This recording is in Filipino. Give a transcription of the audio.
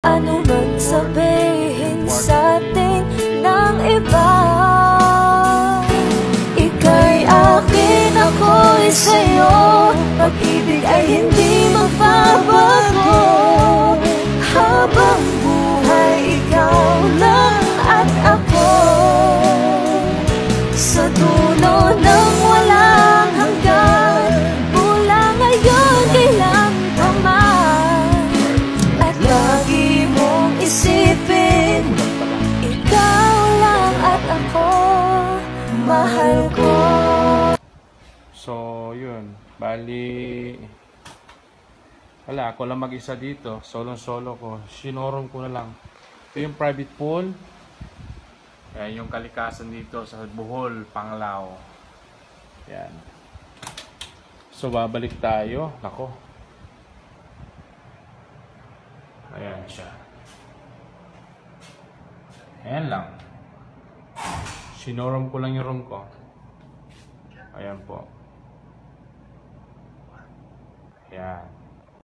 Ano man sabihin sa atin ng iba, ika'y akin, ako'y sa'yo. Pag-ibig ay hindi magbabago. Habang buhay, ikaw lang at ako. Sa dulo ng walang hanggan, mula ngayon kailan pa man. At lagi mong isipin, ikaw lang at ako, mahal ko. So, yun. Bali, wala, ako lang mag-isa dito. Solo ko. Sinorom ko na lang. Ito yung private pool. Yan yung kalikasan dito sa Bohol, Panglao. Yan. So, babalik tayo. Nako. Ayan siya. Ayan lang. Sinorom ko lang yung room ko. Ayan po. Ayan.